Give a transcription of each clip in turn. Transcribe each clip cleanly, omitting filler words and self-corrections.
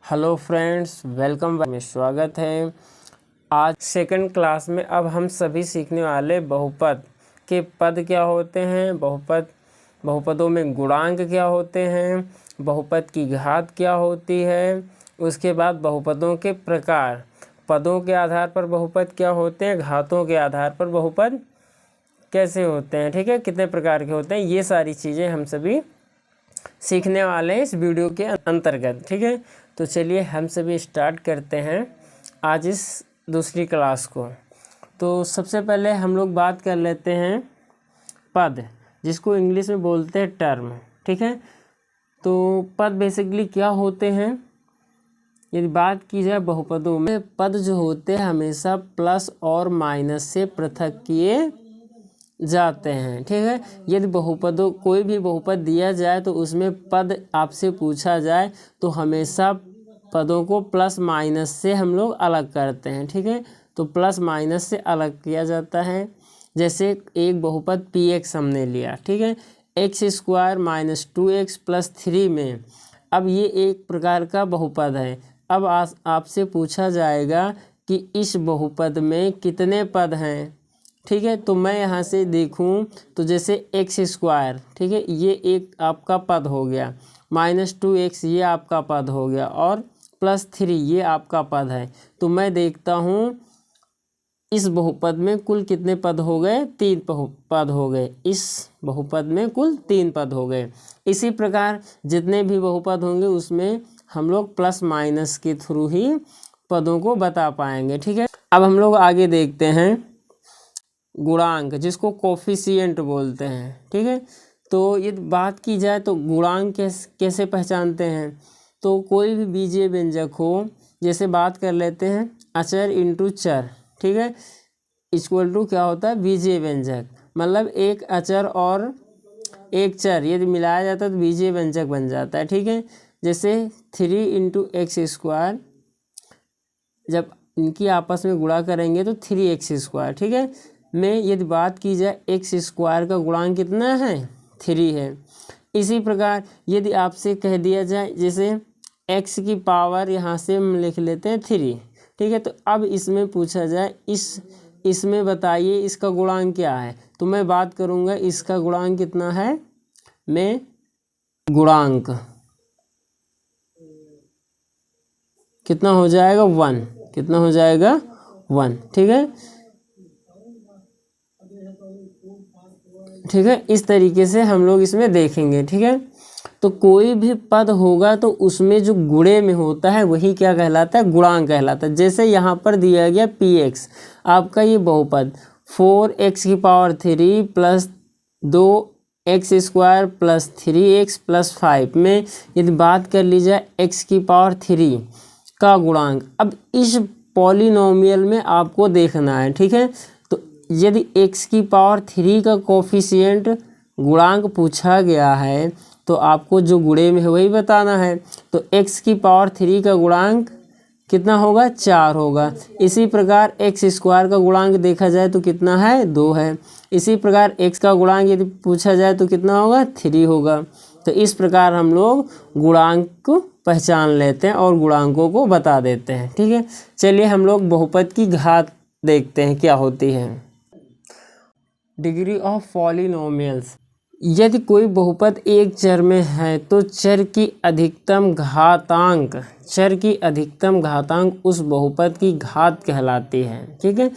Hello friends, welcome में स्वागत है। आज सेकंड क्लास में अब हम सभी सीखने वाले बहुपद के पद क्या होते हैं, बहुपदों में गुणांक क्या होते हैं, बहुपद की घात क्या होती है, उसके बाद बहुपदों के प्रकार, पदों के आधार पर बहुपद क्या होते हैं, घातों के आधार पर बहुपद कैसे होते हैं, ठीक है, कितने प्रकार के होते हैं, ये सारी चीज़ें हम सभी सीखने वाले हैं इस वीडियो के अंतर्गत। ठीक है, तो चलिए हम सभी स्टार्ट करते हैं आज इस दूसरी क्लास को। तो सबसे पहले हम लोग बात कर लेते हैं पद, जिसको इंग्लिश में बोलते हैं टर्म। ठीक है, तो पद बेसिकली क्या होते हैं। यदि बात की जाए बहुपदों में, पद जो होते हैं हमेशा प्लस और माइनस से पृथक किए जाते हैं। ठीक है, यदि बहुपदों कोई भी बहुपद दिया जाए तो उसमें पद आपसे पूछा जाए तो हमेशा पदों को प्लस माइनस से हम लोग अलग करते हैं। ठीक है, तो प्लस माइनस से अलग किया जाता है। जैसे एक बहुपद पी एक्स हमने लिया, ठीक है, x square minus 2x plus 3 में, अब ये एक प्रकार का बहुपद है। अब आपसे पूछा जाएगा कि इस बहुपद में कितने पद हैं। ठीक है, तो मैं यहाँ से देखूँ तो जैसे एक्स स्क्वायर, ठीक है, ये एक आपका पद हो गया, माइनस 2x ये आपका पद हो गया, और प्लस 3 ये आपका पद है। तो मैं देखता हूँ इस बहुपद में कुल कितने पद हो गए, 3 पद हो गए। इस बहुपद में कुल 3 पद हो गए। इसी प्रकार जितने भी बहुपद होंगे उसमें हम लोग प्लस माइनस के थ्रू ही पदों को बता पाएंगे। ठीक है, अब हम लोग आगे देखते हैं गुणांक, जिसको कोफिशिएंट बोलते हैं। ठीक है, तो ये बात की जाए तो गुणांक कैसे पहचानते हैं। तो कोई भी बीजीय व्यंजक हो, जैसे बात कर लेते हैं अचर इंटू चर, ठीक है, इक्वल टू क्या होता है, बीजीय व्यंजक। मतलब एक अचर और एक चर यदि मिलाया जाता है तो बीजीय व्यंजक बन जाता है। ठीक है, जैसे 3 इंटू एक्स स्क्वायर, जब इनकी आपस में गुणा करेंगे तो 3x स्क्वायर, ठीक है, में यदि बात की जाए एक्स स्क्वायर का गुणांक कितना है, 3 है। इसी प्रकार यदि आपसे कह दिया जाए जैसे x की पावर यहाँ से हम लिख लेते हैं 3, ठीक है, तो अब इसमें पूछा जाए इसमें बताइए इसका गुणांक क्या है, तो मैं बात करूँगा इसका गुणांक कितना है, मैं गुणांक कितना हो जाएगा 1, कितना हो जाएगा 1। ठीक है, ठीक है, इस तरीके से हम लोग इसमें देखेंगे। ठीक है, तो कोई भी पद होगा तो उसमें जो गुणे में होता है वही क्या कहलाता है, गुणांक कहलाता है। जैसे यहाँ पर दिया गया px, आपका ये बहुपद 4x की power 3 plus 2x square plus 3x plus 5 में यदि बात कर ली जाए x की पावर 3 का गुणांक, अब इस पॉलिनोमियल में आपको देखना है। ठीक है, तो यदि x की पावर 3 का कोफिशिएंट गुणांक पूछा गया है तो आपको जो गुणे में है वही बताना है। तो x की पावर 3 का गुणांक कितना होगा, 4 होगा। इसी प्रकार एक्स स्क्वायर का गुणांक देखा जाए तो कितना है, 2 है। इसी प्रकार x का गुणांक यदि पूछा जाए तो कितना होगा, 3 होगा। तो इस प्रकार हम लोग गुणांक को पहचान लेते हैं और गुणांकों को बता देते हैं। ठीक है, चलिए हम लोग बहुपद की घात देखते हैं क्या होती है। डिग्री ऑफ पॉलिनोमियल्स, यदि कोई बहुपद एक चर में है तो चर की अधिकतम घातांक उस बहुपद की घात कहलाती है। ठीक है,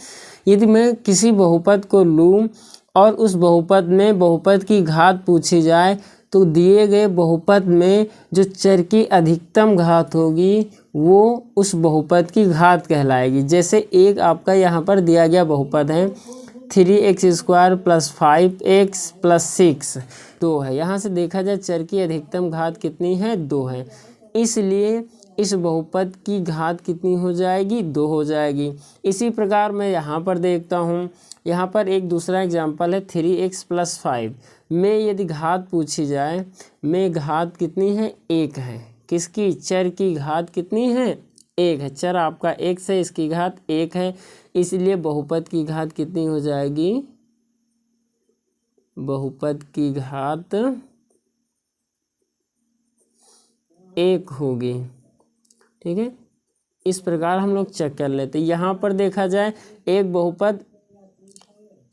यदि मैं किसी बहुपद को लूँ और उस बहुपद में बहुपद की घात पूछी जाए तो दिए गए बहुपद में जो चर की अधिकतम घात होगी वो उस बहुपद की घात कहलाएगी। जैसे एक आपका यहाँ पर दिया गया बहुपद है 3x square plus 5x plus 6, 2 है। यहाँ से देखा जाए चर की अधिकतम घात कितनी है, 2 है, इसलिए इस बहुपद की घात कितनी हो जाएगी, 2 हो जाएगी। इसी प्रकार मैं यहाँ पर देखता हूँ, यहाँ पर एक दूसरा एग्जाम्पल है 3x प्लस 5 में यदि घात पूछी जाए, में घात कितनी है, 1 है। किसकी, चर की घात कितनी है, 1 है। चर आपका x है, इसकी घात 1 है, इसलिए बहुपद की घात कितनी हो जाएगी, बहुपद की घात 1 होगी। ठीक है, इस प्रकार हम लोग चेक कर लेते हैं। यहाँ पर देखा जाए एक बहुपद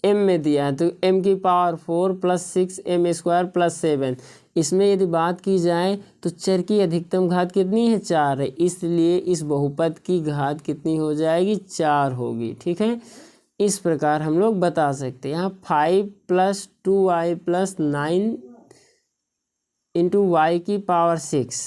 m में दिया है, तो m की पावर 4 + 6m² + 7, इसमें यदि बात की जाए तो चर की अधिकतम घात कितनी है, 4 है, इसलिए इस बहुपद की घात कितनी हो जाएगी, 4 होगी। ठीक है, इस प्रकार हम लोग बता सकते हैं। यहाँ 5 + 2y + 9 × y की पावर 6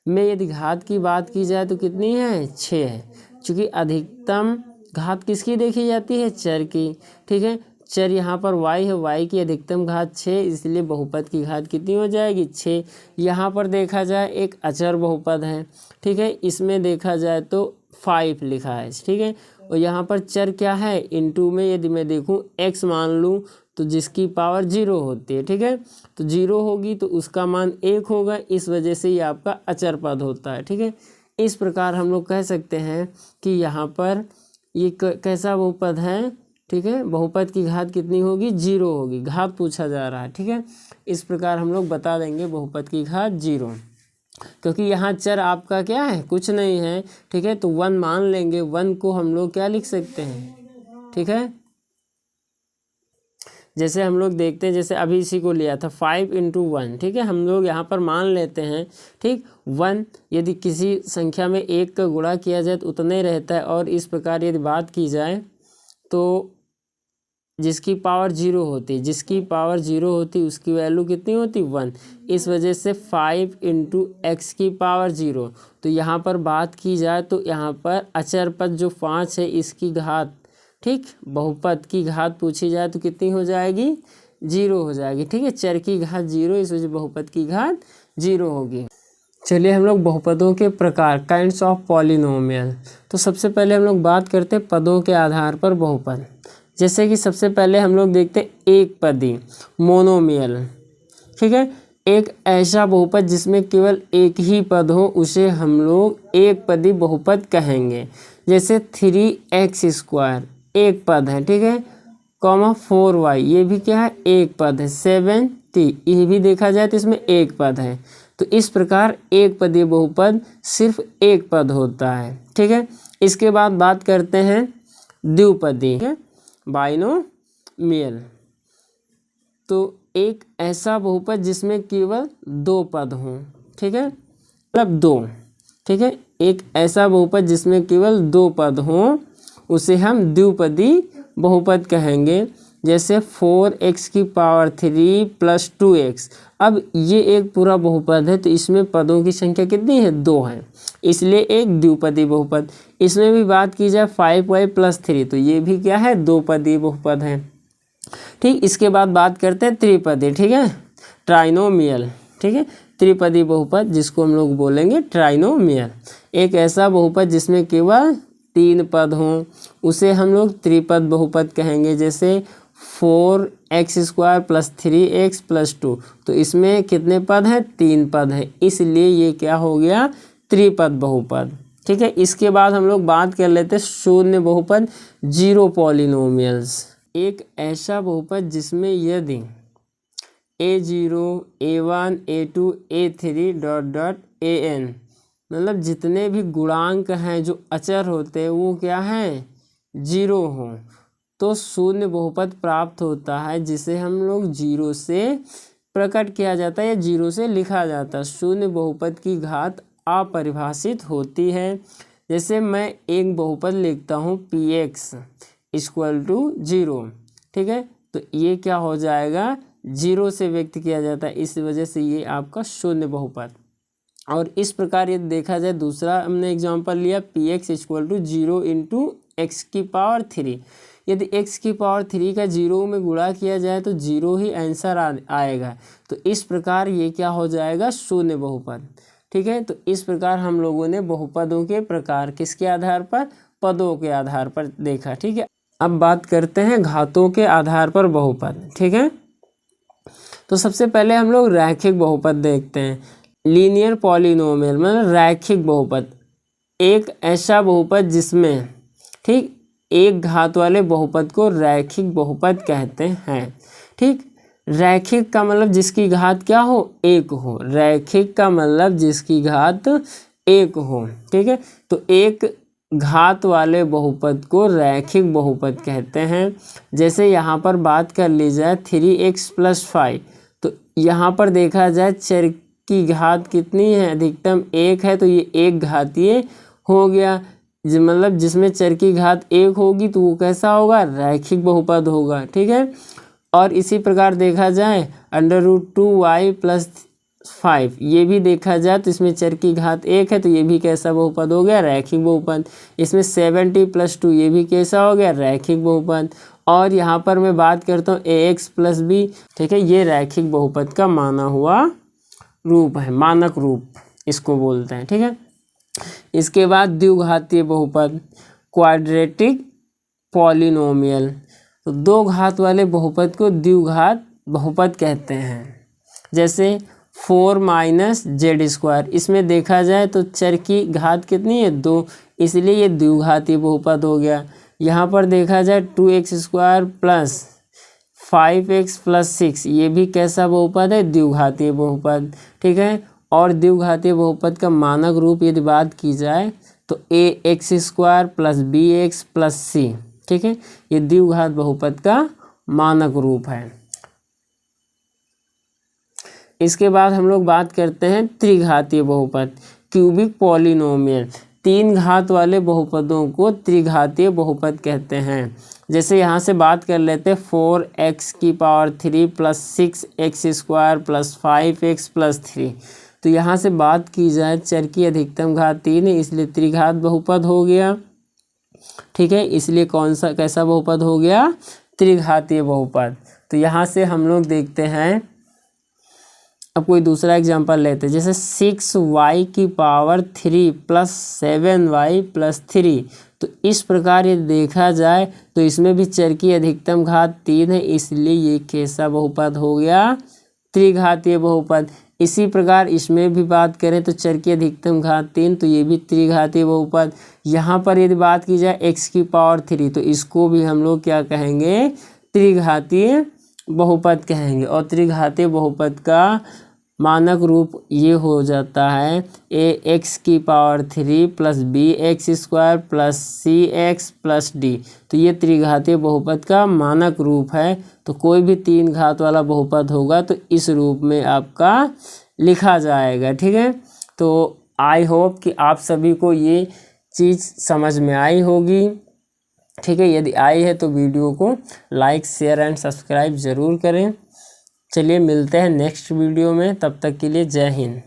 में यदि घात की बात की जाए तो कितनी है, 6 है, क्योंकि अधिकतम घात किसकी देखी जाती है, चर की। ठीक है, चर यहाँ पर y है, y की अधिकतम घात 6, इसलिए बहुपद की घात कितनी हो जाएगी, 6। यहाँ पर देखा जाए एक अचर बहुपद है। ठीक है, इसमें देखा जाए तो 5 लिखा है। ठीक है, और यहाँ पर चर क्या है, इनटू में यदि मैं देखूँ x मान लूँ तो जिसकी पावर 0 होती है। ठीक है, तो 0 होगी तो उसका मान 1 होगा, इस वजह से ये आपका अचर पद होता है। ठीक है, इस प्रकार हम लोग कह सकते हैं कि यहाँ पर ये कैसा बहुपद है। ठीक है, बहुपद की घात कितनी होगी, 0 होगी, घात पूछा जा रहा है। ठीक है, इस प्रकार हम लोग बता देंगे बहुपद की घात 0, क्योंकि यहाँ चर आपका क्या है, कुछ नहीं है। ठीक है, तो 1 मान लेंगे, 1 को हम लोग क्या लिख सकते हैं। ठीक है, जैसे हम लोग देखते हैं, जैसे अभी इसी को लिया था 5 × 1। ठीक है, हम लोग यहाँ पर मान लेते हैं। ठीक, 1 यदि किसी संख्या में 1 का गुणा किया जाए तो उतना ही रहता है, और इस प्रकार यदि बात की जाए तो जिसकी पावर 0 होती, जिसकी पावर 0 होती उसकी वैल्यू कितनी होती, 1। इस वजह से 5 × x की पावर 0। तो यहाँ पर बात की जाए तो यहाँ पर अचर पद जो 5 है इसकी घात, ठीक, बहुपद की घात पूछी जाए तो कितनी हो जाएगी, 0 हो जाएगी। ठीक है, चर की घात 0, इस वजह बहुपद की घात 0 होगी। चलिए हम लोग बहुपदों के प्रकार, काइंड्स ऑफ पॉलिनोमियल। तो सबसे पहले हम लोग बात करते हैं पदों के आधार पर बहुपद। जैसे कि सबसे पहले हम लोग देखते हैं एक पदी, मोनोमियल। ठीक है, एक ऐसा बहुपद जिसमें केवल एक ही पद हो उसे हम लोग एक पदी बहुपद कहेंगे। जैसे 3x² एक पद है। ठीक है, 4y ये भी क्या है, एक पद है। 7t ये भी देखा जाए तो इसमें एक पद है। तो इस प्रकार एक पदी बहुपद सिर्फ एक पद होता है। ठीक है, इसके बाद बात करते हैं द्विपदी, बाइनोमियल। तो एक ऐसा बहुपद जिसमें केवल 2 पद हों। ठीक है, मतलब 2। ठीक है, एक ऐसा बहुपद जिसमें केवल 2 पद हों उसे हम द्विपदी बहुपद कहेंगे। जैसे 4x³ + 2x। अब ये एक पूरा बहुपद है तो इसमें पदों की संख्या कितनी है, 2 है, इसलिए एक द्विपदी बहुपद। इसमें भी बात की जाए 5y + 3 तो ये भी क्या है, 2 पदी बहुपद है। ठीक, इसके बाद बात करते हैं त्रिपदी। ठीक है, ट्राइनोमियल। ठीक है, त्रिपदी बहुपद जिसको हम लोग बोलेंगे ट्राइनोमियल। एक ऐसा बहुपद जिसमें केवल 3 पद हों उसे हम लोग त्रिपद बहुपद कहेंगे। जैसे 4x² + 3x + 2 तो इसमें कितने पद हैं, 3 पद हैं, इसलिए ये क्या हो गया, त्रिपद बहुपद। ठीक है, इसके बाद हम लोग बात कर लेते हैं शून्य बहुपद, 0 पॉलिनोमियल्स। एक ऐसा बहुपद जिसमें यदि a0 a1 a2 a3 ... an मतलब जितने भी गुणांक हैं जो अचर होते हैं वो क्या हैं, 0 हों तो शून्य बहुपद प्राप्त होता है, जिसे हम लोग 0 से प्रकट किया जाता है या 0 से लिखा जाता है। शून्य बहुपद की घात अपरिभाषित होती है। जैसे मैं एक बहुपद लिखता हूँ px = 0। ठीक है, तो ये क्या हो जाएगा, 0 से व्यक्त किया जाता है, इस वजह से ये आपका शून्य बहुपद। और इस प्रकार ये देखा जाए, दूसरा हमने एग्जांपल लिया px = 0 × x³ यदि x³ का 0 में गुणा किया जाए तो 0 ही आंसर आएगा। तो इस प्रकार ये क्या हो जाएगा, शून्य बहुपद। ठीक है, तो इस प्रकार हम लोगों ने बहुपदों के प्रकार किसके आधार पर, पदों के आधार पर देखा। ठीक है, अब बात करते हैं घातों के आधार पर बहुपद। ठीक है, तो सबसे पहले हम लोग रैखिक बहुपद देखते हैं। लीनियर पॉलिनोमियल मतलब रैखिक बहुपद, एक ऐसा बहुपद जिसमें, ठीक, एक घात वाले बहुपद को रैखिक बहुपद कहते हैं। ठीक, रैखिक का मतलब जिसकी घात क्या हो, 1 हो। रैखिक का मतलब जिसकी घात एक हो, ठीक है। तो एक घात वाले बहुपद को रैखिक बहुपद कहते हैं। जैसे यहाँ पर बात कर ली जाए 3x + 5, तो यहाँ पर देखा जाए चर की घात कितनी है, अधिकतम 1 है, तो ये एक घातीय हो गया। मतलब जिसमें चर की घात 1 होगी तो वो कैसा होगा, रैखिक बहुपद होगा, ठीक है। और इसी प्रकार देखा जाए √2y + 5, ये भी देखा जाए तो इसमें चर की घात 1 है, तो ये भी कैसा बहुपद हो गया, रैखिक बहुपद। इसमें 70 + 2, ये भी कैसा हो गया, रैखिक बहुपद। और यहाँ पर मैं बात करता हूँ ax + b, ठीक है, ये रैखिक बहुपद का माना हुआ रूप है, मानक रूप इसको बोलते हैं, ठीक है। इसके बाद द्विघातीय बहुपद, क्वाड्रेटिक पॉलिनोमियल, तो दो घात वाले बहुपद को द्विघात बहुपद कहते हैं। जैसे 4 - z², इसमें देखा जाए तो चर की घात कितनी है, 2, इसलिए ये द्विघातीय बहुपद हो गया। यहाँ पर देखा जाए 2x² + 5x + 6, ये भी कैसा बहुपद है, द्विघातीय बहुपद, ठीक है। और द्विघातीय बहुपद का मानक रूप यदि बात की जाए तो ax² + bx + c, ठीक है, ये द्विघात बहुपद का मानक रूप है। इसके बाद हम लोग बात करते हैं त्रिघातीय बहुपद, क्यूबिक पॉलिनोमियल। 3 घात वाले बहुपदों को त्रिघातीय बहुपद कहते हैं। जैसे यहाँ से बात कर लेते हैं 4x³ + 6x² + 5x + 3, तो यहाँ से बात की जाए चर की अधिकतम घात 3 है, इसलिए त्रिघात बहुपद हो गया, ठीक है। इसलिए कौन सा कैसा बहुपद हो गया, त्रिघातीय बहुपद। तो यहाँ से हम लोग देखते हैं, अब कोई दूसरा एग्जांपल लेते हैं। जैसे 6y³ + 7y + 3, तो इस प्रकार ये देखा जाए तो इसमें भी चर की अधिकतम घात 3 है, इसलिए ये कैसा बहुपद हो गया, त्रिघातीय बहुपद। इसी प्रकार इसमें भी बात करें तो चर की अधिकतम घात 3, तो ये भी त्रिघातीय बहुपद। यहाँ पर यदि बात की जाए x³ तो इसको भी हम लोग क्या कहेंगे, त्रिघातीय बहुपद कहेंगे। और त्रिघातीय बहुपद का मानक रूप ये हो जाता है ax³ + bx² + cx + d, तो ये त्रिघातीय बहुपद का मानक रूप है। तो कोई भी 3 घात वाला बहुपद होगा तो इस रूप में आपका लिखा जाएगा, ठीक है। तो आई होप कि आप सभी को ये चीज़ समझ में आई होगी, ठीक है। यदि आई है तो वीडियो को लाइक, शेयर एंड सब्सक्राइब ज़रूर करें। चलिए मिलते हैं नेक्स्ट वीडियो में, तब तक के लिए जय हिंद।